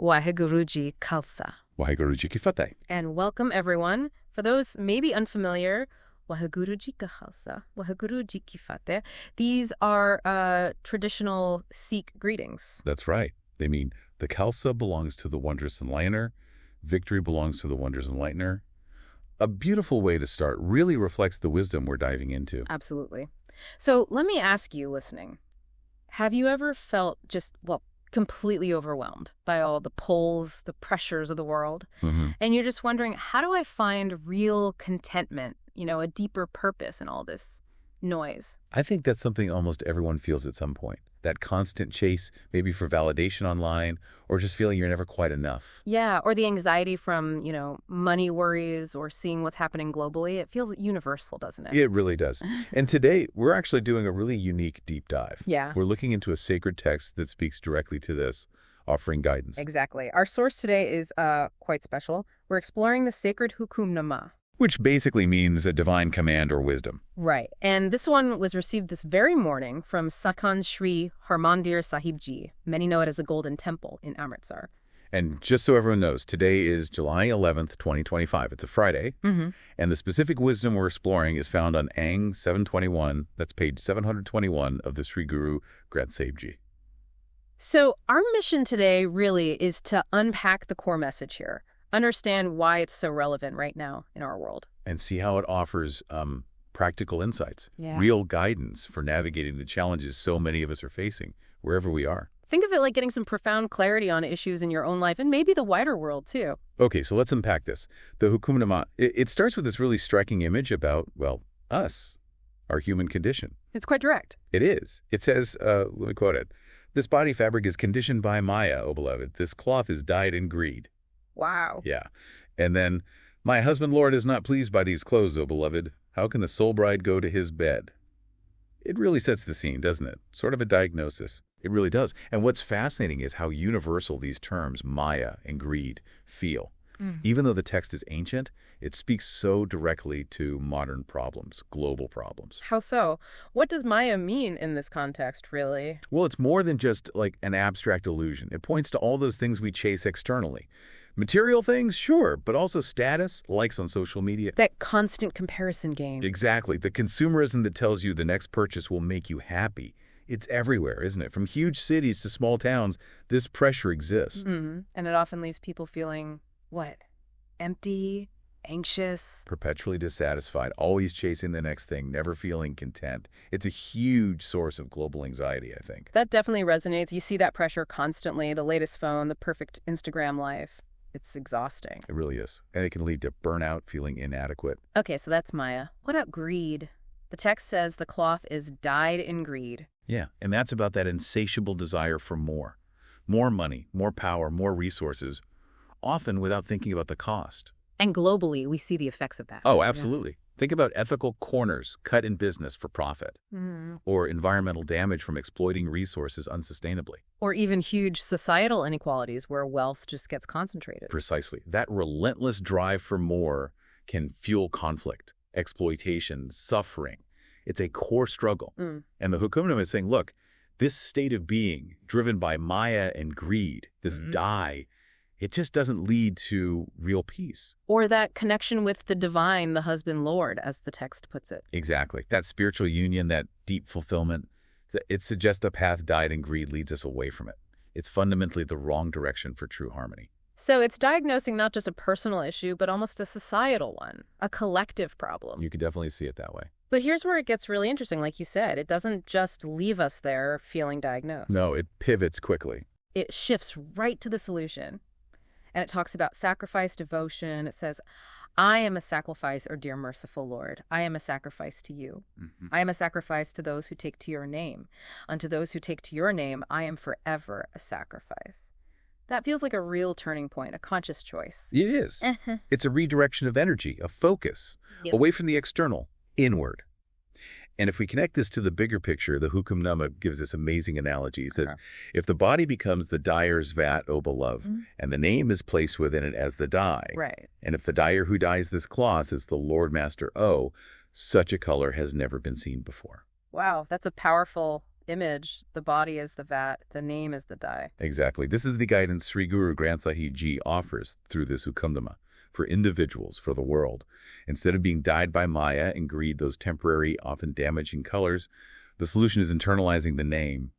Waheguru Ji Khalsa. Waheguru Ji Ki Fateh. And welcome, everyone. For those maybe unfamiliar, Waheguru Ji Ka Khalsa, Waheguru Ji Ki Fateh. These are traditional Sikh greetings. That's right. They mean the Khalsa belongs to the wondrous enlightener, victory belongs to the wondrous enlightener. A beautiful way to start, really reflects the wisdom we're diving into. Absolutely. So let me ask you, listening, have you ever felt just, completely overwhelmed by all the pulls, the pressures of the world? And you're just wondering, how do I find real contentment, a deeper purpose in all this noise? I think that's something almost everyone feels at some point. That constant chase, maybe for validation online, or just feeling you're never quite enough. Yeah, or the anxiety from, money worries or seeing what's happening globally. It feels universal, doesn't it? It really does. And today, we're actually doing a really unique deep dive. Yeah. We're looking into a sacred text that speaks directly to this, offering guidance. Exactly. Our source today is quite special. We're exploring the sacred HukamNama. Which basically means a divine command or wisdom. Right. And this one was received this very morning from Sachkhand Shri Harmandir Sahib Ji. Many know it as the Golden Temple in Amritsar. And just so everyone knows, today is July 11th, 2025. It's a Friday. And the specific wisdom we're exploring is found on Ang 721. That's page 721 of the Sri Guru Granth Sahib Ji. So our mission today really is to unpack the core message here. Understand why it's so relevant right now in our world. And see how it offers practical insights, Yeah. real guidance for navigating the challenges so many of us are facing, wherever we are. Think of it like getting some profound clarity on issues in your own life and maybe the wider world, too. Okay, so let's unpack this. The HukamNama, it starts with this really striking image about, us, our human condition. It's quite direct. It is. It says, let me quote it, "This body fabric is conditioned by Maya, O beloved. This cloth is dyed in greed." Wow. Yeah. And then, "My husband Lord is not pleased by these clothes, O beloved. How can the soul bride go to his bed?" It really sets the scene, doesn't it? Sort of a diagnosis. It really does. And what's fascinating is how universal these terms, Maya and greed, feel. Even though the text is ancient, it speaks so directly to modern problems, global problems. How so? What does Maya mean in this context, really? Well, it's more than just like an abstract illusion. It points to all those things we chase externally. Material things, sure, but also status, likes on social media. That constant comparison game. Exactly. The consumerism that tells you the next purchase will make you happy. It's everywhere, isn't it? From huge cities to small towns, this pressure exists. And it often leaves people feeling, empty, anxious. Perpetually dissatisfied, always chasing the next thing, never feeling content. It's a huge source of global anxiety, I think. That definitely resonates. You see that pressure constantly, the latest phone, the perfect Instagram life. It's exhausting. It really is. And it can lead to burnout, feeling inadequate. Okay, so that's Maya. What about greed? The text says the cloth is dyed in greed. Yeah, and that's about that insatiable desire for more. More money, more power, more resources, often without thinking about the cost. And globally, we see the effects of that. Oh, absolutely. Think about ethical corners cut in business for profit, or environmental damage from exploiting resources unsustainably. Or even huge societal inequalities where wealth just gets concentrated. Precisely. That relentless drive for more can fuel conflict, exploitation, suffering. It's a core struggle. And the HukamNama is saying, look, this state of being driven by Maya and greed, this dye, it just doesn't lead to real peace. Or that connection with the divine, the husband Lord, as the text puts it. Exactly. That spiritual union, that deep fulfillment, it suggests the path dyed in greed leads us away from it. It's fundamentally the wrong direction for true harmony. So it's diagnosing not just a personal issue, but almost a societal one, a collective problem. You could definitely see it that way. But here's where it gets really interesting. Like you said, it doesn't just leave us there feeling diagnosed. No, it pivots quickly. It shifts right to the solution. And it talks about sacrifice, devotion. It says, I am a sacrifice, O dear merciful Lord. I am a sacrifice to you. I am a sacrifice to those who take to your name. Unto those who take to your name, I am forever a sacrifice. That feels like a real turning point, a conscious choice. It is. It's a redirection of energy, of focus, away from the external, inward. And if we connect this to the bigger picture, the HukamNama gives this amazing analogy. He says, if the body becomes the dyer's vat, O beloved, and the name is placed within it as the dye, and if the dyer who dyes this cloth is the Lord Master O, such a color has never been seen before. Wow, that's a powerful image, the body is the vat, the name is the dye. Exactly. This is the guidance Sri Guru Granth Sahib Ji offers through this HukamNama for individuals, for the world. Instead of being dyed by Maya and greed, those temporary, often damaging colors, the solution is internalizing the name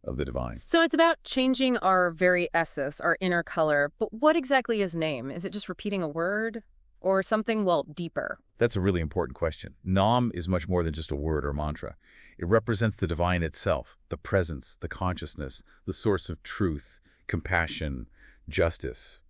of the divine. So it's about changing our very essence, our inner color. But what exactly is name? Is it just repeating a word or something, well, deeper? That's a really important question. Nam is much more than just a word or mantra. It represents the divine itself, the presence, the consciousness, the source of truth, compassion, justice.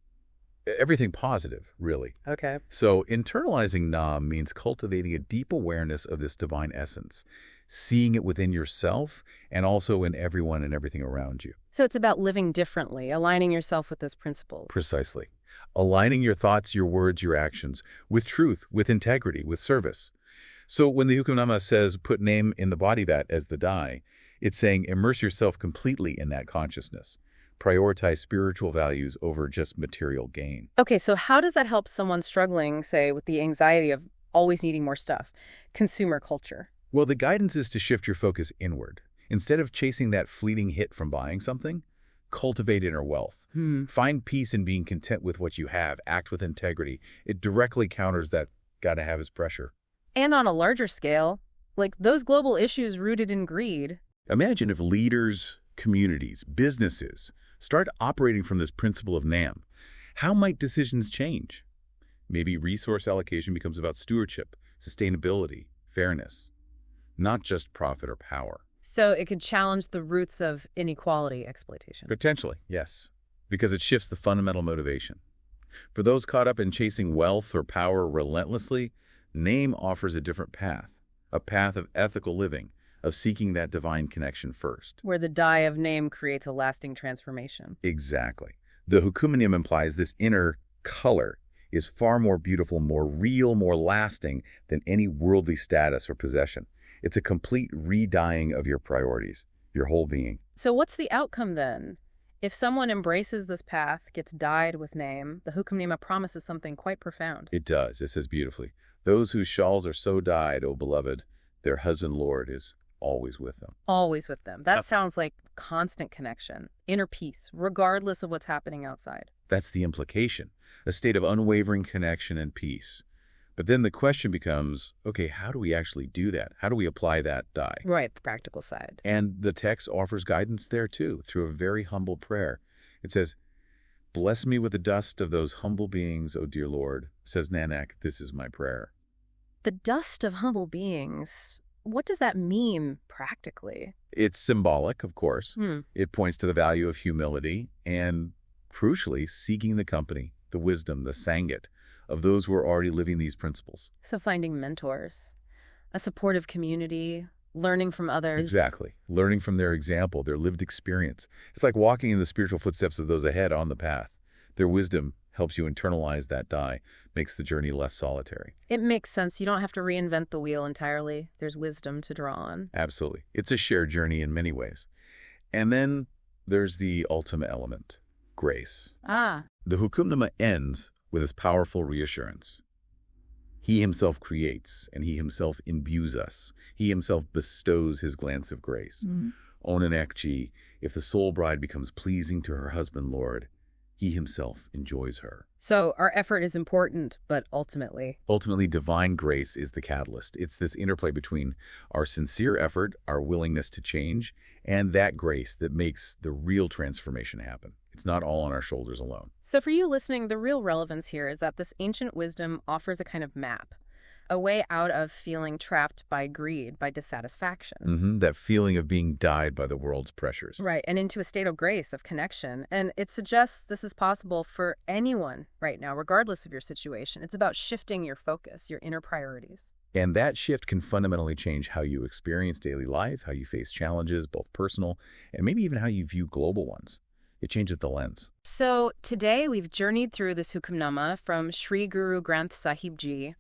Everything positive, really. Okay. So internalizing Nam means cultivating a deep awareness of this divine essence, seeing it within yourself and also in everyone and everything around you. So it's about living differently, aligning yourself with those principles. Precisely. Aligning your thoughts, your words, your actions with truth, with integrity, with service. So when the HukamNama says put name in the body vat as the dye, it's saying immerse yourself completely in that consciousness. Prioritize spiritual values over just material gain. Okay, so how does that help someone struggling, say, with the anxiety of always needing more stuff? Consumer culture. Well, the guidance is to shift your focus inward. Instead of chasing that fleeting hit from buying something, cultivate inner wealth. Find peace in being content with what you have. Act with integrity. It directly counters that gotta have his pressure. And on a larger scale, like those global issues rooted in greed. Imagine if leaders, communities, businesses start operating from this principle of NAM. How might decisions change? Maybe resource allocation becomes about stewardship, sustainability, fairness, not just profit or power. So it could challenge the roots of inequality exploitation. Potentially, yes, because it shifts the fundamental motivation. For those caught up in chasing wealth or power relentlessly, NAME offers a different path, a path of ethical living, of seeking that divine connection first. Where the dye of name creates a lasting transformation. Exactly. The HukamNama implies this inner color is far more beautiful, more real, more lasting than any worldly status or possession. It's a complete re-dyeing of your priorities, your whole being. So what's the outcome then? If someone embraces this path, gets dyed with name, the HukamNama promises something quite profound. It does. It says beautifully, those whose shawls are so dyed, O beloved, their husband Lord is always with them. Always with them. That sounds like constant connection, inner peace, regardless of what's happening outside. That's the implication, a state of unwavering connection and peace. But then the question becomes, okay, how do we actually do that? How do we apply that dye? Right, the practical side. And the text offers guidance there too, through a very humble prayer. It says, bless me with the dust of those humble beings, O dear Lord. Says Nanak, this is my prayer. The dust of humble beings. What does that mean practically? It's symbolic, of course. It points to the value of humility and, crucially, seeking the company, the wisdom, the sangat of those who are already living these principles. So finding mentors, a supportive community, learning from others. Exactly. Learning from their example, their lived experience. It's like walking in the spiritual footsteps of those ahead on the path. Their wisdom helps you internalize that dye, makes the journey less solitary. It makes sense. You don't have to reinvent the wheel entirely. There's wisdom to draw on. Absolutely. It's a shared journey in many ways. And then there's the ultimate element, grace. Ah. The HukamNama ends with his powerful reassurance. He himself creates, and he himself imbues us. He himself bestows his glance of grace. O Nanak Ji, if the soul bride becomes pleasing to her husband Lord, he himself enjoys her. So our effort is important, but ultimately, divine grace is the catalyst. It's this interplay between our sincere effort, our willingness to change, and that grace that makes the real transformation happen. It's not all on our shoulders alone. So for you listening, the real relevance here is that this ancient wisdom offers a kind of map, a way out of feeling trapped by greed, by dissatisfaction. That feeling of being dyed by the world's pressures. Right, and into a state of grace, of connection. And it suggests this is possible for anyone right now, regardless of your situation. It's about shifting your focus, your inner priorities. And that shift can fundamentally change how you experience daily life, how you face challenges, both personal, and maybe even how you view global ones. It changes the lens. So today we've journeyed through this HukamNama from Shri Guru Granth Sahib Ji.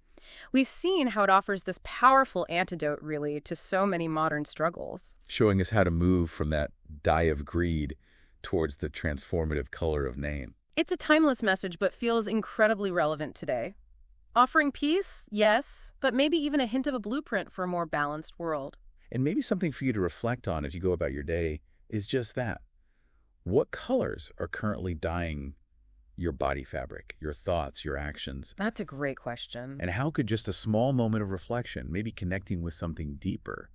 We've seen how it offers this powerful antidote, really, to so many modern struggles. Showing us how to move from that dye of greed towards the transformative color of name. It's a timeless message, but feels incredibly relevant today. Offering peace, yes, but maybe even a hint of a blueprint for a more balanced world. And maybe something for you to reflect on as you go about your day is just that. What colors are currently dyeing your body fabric, your thoughts, your actions? That's a great question. And how could just a small moment of reflection, maybe connecting with something deeper,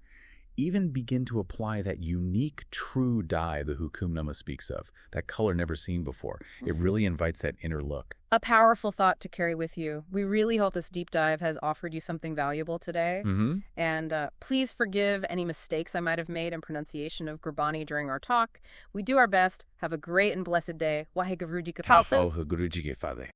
even begin to apply that unique, true dye the HukamNama speaks of, that color never seen before? It really invites that inner look. A powerful thought to carry with you. We really hope this deep dive has offered you something valuable today. And please forgive any mistakes I might have made in pronunciation of Gurbani during our talk. We do our best. Have a great and blessed day. Waheguru Ji Ka Khalsa. Guru Ji Ke Fateh.